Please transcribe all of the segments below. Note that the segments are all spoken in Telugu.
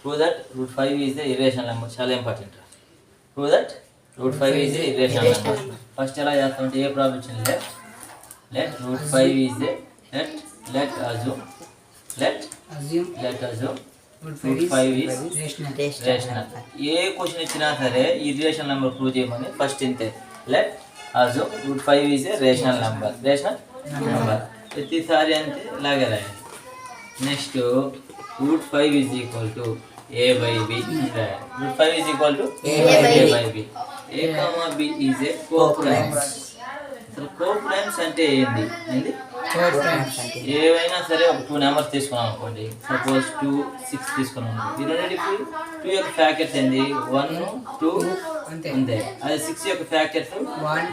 Prove that root 5 is the irrational number. చాలా important. Prove that root 5 is the irrational number. First ఎలా చేస్తామంటే ఏ ప్రాబ్లం ఇచ్చింది let root 5 is the let assume root 5 is rational. A question ఇచ్చినా సరే ఈ రేషనల్ నెంబర్ ప్రూవ్ చేయమని ఫస్ట్ ఇంతే let assume root 5 is a rational number. ప్రతిసారి అంతే ఇలాగే రాయాలి. Next root 5 is equal to a by b. root 5 is equal to a by b. a comma b is a co-primes. అసలు co-primes అంటే ఏంది? ఏవైనా సరే ఒక 2 నెంబర్స్ తీసుకున్నాం అనుకోండి. సపోజ్ 2 6 తీసుకున్నాం. ఈ రెండింటికి 2 యొక్క ఫ్యాక్టర్స్ ఏంది? 1 2 అంతే. అదే 6 యొక్క ఫ్యాక్టర్స్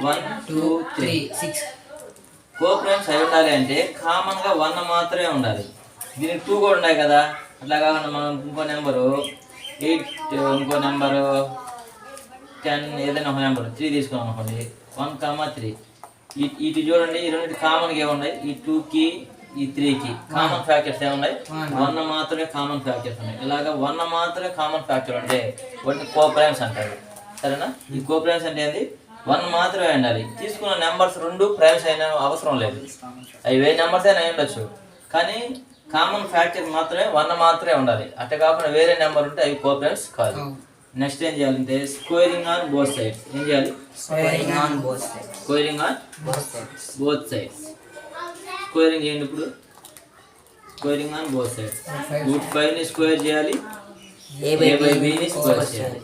1 2 3 6. co-primes అయి ఉండాలి అంటే కామన్ గా 1 మాత్రమే ఉండాలి. దీనికి 2 కూడా ఉన్నాయి కదా. అట్లా కాకుండా మనం ఇంకో నెంబరు 8 ఇంకో నెంబరు 10 ఏదైనా ఒక నెంబర్ 3 తీసుకున్నాం అనుకోండి. 1 3 ఇటు చూడండి. ఈ రెండింటి కామన్గా ఏమున్నాయి? ఈ 2కి ఈ 3కి కామన్ ఫ్యాక్టర్స్ ఏమున్నాయి? 1 మాత్రమే కామన్ ఫ్యాక్టర్స్ ఉన్నాయి. ఇలాగా 1 మాత్రమే కామన్ ఫ్యాక్టర్ ఉంటే వాటిని co-primes అంటారు. సరేనా? ఈ co-primes అంటే ఏంది? 1 మాత్రమే ఉండాలి. తీసుకున్న నెంబర్స్ 2 ప్రైమ్స్ అయినా అవసరం లేదు. అవి ఏ నెంబర్స్ అయినా ఉండొచ్చు, కానీ కామన్ ఫ్యాక్టర్ మాత్రమే 1 మాత్రమే ఉండాలి. అట్లా కాకుండా వేరే నెంబర్ ఉంటే అవి co-primes కాదు. నెక్స్ట్ ఏం చేయాలంటే స్క్వేరింగ్ ఆన్ బోత్ సైడ్స్. ఏం చేయాలి? Squaring on both sides. Squaring చేయండి. ఇప్పుడు squaring on both sides. Root 5 ని స్క్వేర్ చేయాలి, a by b ని స్క్వేర్ చేయాలి.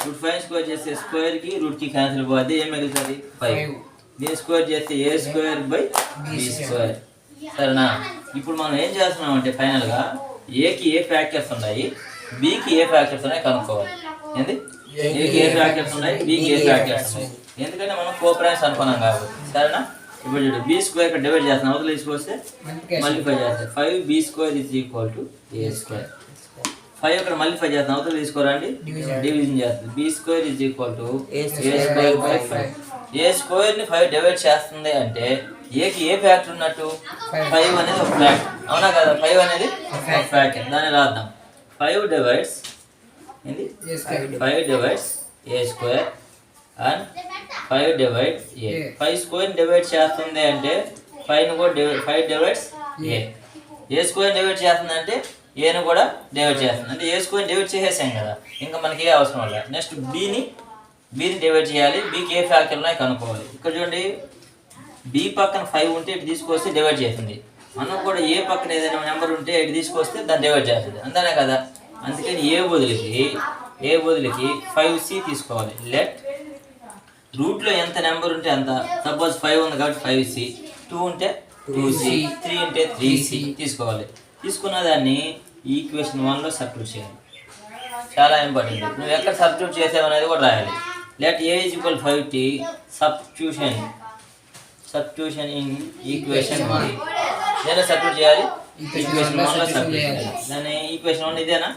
రూట్ 5 స్క్వేర్ చేస్తే స్క్వేర్ కి రూట్ కి క్యాన్సిల్ పోతే ఏం మిగులుతుంది? 5. దీన్ని స్క్వేర్ చేస్తే a square by b square. సరేనా? ఇప్పుడు మనం ఏం చేస్తున్నాం అంటే ఫైనల్ గా a కి ఏ ఫ్యాక్టర్స్ ఉన్నాయి, b కి ఏ ఫ్యాక్టర్స్ ఉన్నాయి కనుక్కోవాలి. ఏంది? a కి ఏ ఫ్యాక్టర్స్ ఉన్నాయి, b కి ఏ ఫ్యాక్టర్స్ ఉన్నాయి. ఎందుకంటే మనం co-primes అనుకున్నాం కాబట్టి. సరేనా? ఇప్పుడు చూడు, b స్క్వేర్ కి డివైడ్ చేస్తున్నాం, అవతల తీసుకొస్తే మల్టిప్లై చేస్తే 5b square is equal to a square. 5 ఇక్కడ మల్టిప్లై చేస్తాం, అవతల తీసుకోరండి, డివిజన్ చేస్తుంది. b square is equal to a square by 5. a square ని 5 డివైడ్ చేస్తుంది అంటే a కి ఏ ఫ్యాక్టర్ ఉన్నట్టు? 5 అనేది ఒక ఫ్యాక్టర్. అవునా కదా? 5 అనేది ఒక ఫ్యాక్టర్. దాన్ని రాద్దాం. 5 డివైడ్స్ ఏంది? 5 divides a square and 5 divide a. 5 square divide చేస్తుంది అంటే 5 ని కూడా 5 డివైడ్స్ a స్క్వేర్ డివైడ్ చేస్తుంది అంటే a ని కూడా డివైడ్ చేస్తుంది. అంటే a స్క్వేర్ డివైడ్ చేసేసాం కదా, ఇంకా మనకి ఏ అవసరం లేదు. నెక్స్ట్ b ని డివైడ్ చేయాలి. b కి ఏ ఫ్యాక్టర్ ఉన్నాయి కనుక్కోవాలి. ఇక్కడ చూడండి, b పక్కన 5 ఉంటే ఇటు తీసుకొస్తే డివైడ్ చేస్తుంది. మనం కూడా ఏ పక్కన ఏదైనా నెంబర్ ఉంటే ఇటు తీసుకొస్తే దాన్ని డివైడ్ చేస్తుంది. అంతేనే కదా? అందుకని ఏ బదులుకి 5c తీసుకోవాలి. లెట్ రూట్లో ఎంత నెంబర్ ఉంటే అంత. సపోజ్ 5 ఉంది కాబట్టి 5c, 2 ఉంటే 2c, 3 ఉంటే 3c తీసుకోవాలి. తీసుకున్న దాన్ని ఈక్వేషన్ 1లో సబ్స్టిట్యూట్ చేయాలి. చాలా ఇంపార్టెంట్. నువ్వు ఎక్కడ సబ్స్టిట్యూట్ చేసావనేది కూడా రాయాలి. Let a is equal 5t substitution in equation 1. దేని సబ్స్టిట్యూట్ చేయాలి? ఈక్వేషన్ 1లో సబ్స్టిట్యూట్ చేయాలి. దాని ఈక్వేషన్ 1 ఇదేనా?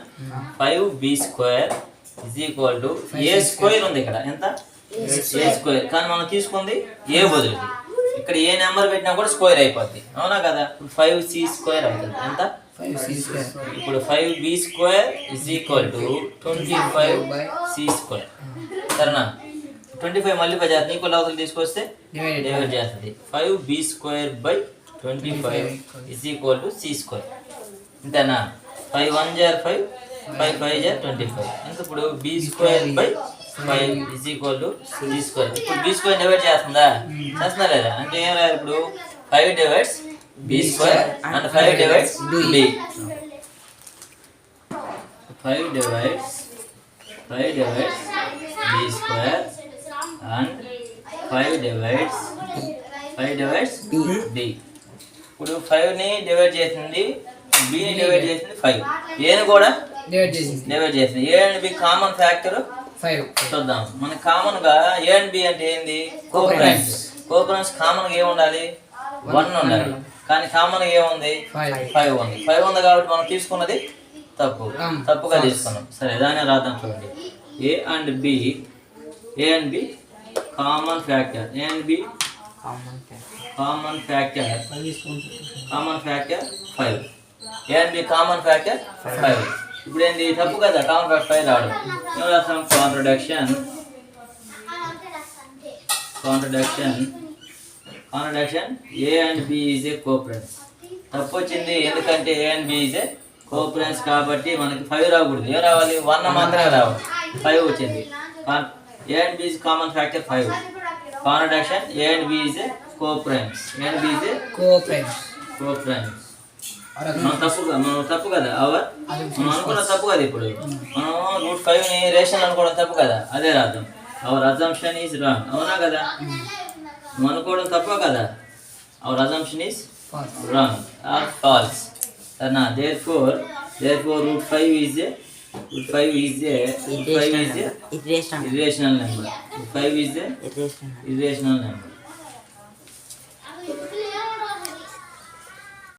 5b square is equal to a square ఉంది ఇక్కడ. ఎంత? a square. కానీ మనం తీసుకుంది a బదులుకి. ఇక్కడ ఏ నెంబర్ పెట్టినా కూడా స్క్వేర్ అయిపోద్ది. అవునా కదా? 5c స్క్వేర్ అవుతుంది. ఎంత? 5c square. ఇప్పుడు 5b square is equal to 25c square. సరేనా? 25 మల్టిప్లై చేస్తుంది, ఈక్వల్ అవతల తీసుకొస్తే డివైడ్ చేస్తుంది. 5b square by 25 is equal to c square. అంతేనా? 5 1 జార్ 5, 5 5 జార్ 25. ఇంకా ఇప్పుడు b square by 5 is equal to c square. ఇప్పుడు b స్క్వేర్ డివైడ్ చేస్తుందా? చేస్తుందా లేదా? అంటే ఏం రాయాలి ఇప్పుడు? 5 divides b square and 5 divides b. 5 divides b square and 5 divides b. ఇప్పుడు 5 ని డివైడ్ చేసింది, b ని డివైడ్ చేసింది 5, a ని కూడా డివైడ్ చేసింది. a and b common factor 5 చూద్దాం. మనకి కామన్ గా a అండ్ b అంటే ఏంది? co-primes కామన్ గా ఏముండాలి? 1 ఉండాలి. కానీ కామన్ గా ఏముంది? 5 ఉంది. 5 ఉంది కాబట్టి మనం తీసుకున్నది తప్పుగా తీసుకున్నాం. సరే, దాన్ని రాద్దాం. చూడండి, a and b common factor. a and b common factor 5. A and B common factor 5. ఇప్పుడు ఏంది తప్పు కదా, కాంట్రాక్ట్ 5 రావడం. ఏం రాస్తాం? Contradiction a and b is a coprimes. తప్పు వచ్చింది ఎందుకంటే a and b is a coprimes కాబట్టి మనకి 5 రాకూడదు. ఏం రావాలి? 1 మాత్రమే రావాలి. 5 వచ్చింది. A and b is common factor 5. Contradiction a and b is a coprimes. A and b is a coprimes. మనం తప్పు కదా మనం అనుకున్న తప్పు కదా. ఇప్పుడు మనం √5ని రేషనల్ అనుకోవడం తప్పు కదా, అదే రాద్దాం. Our assumption is wrong. అవునా కదా? నువ్వు అనుకోవడం తప్పు కదా. Our assumption is wrong or false. సరేనా? therefore √5 is a irrational number. 5 is a irrational number.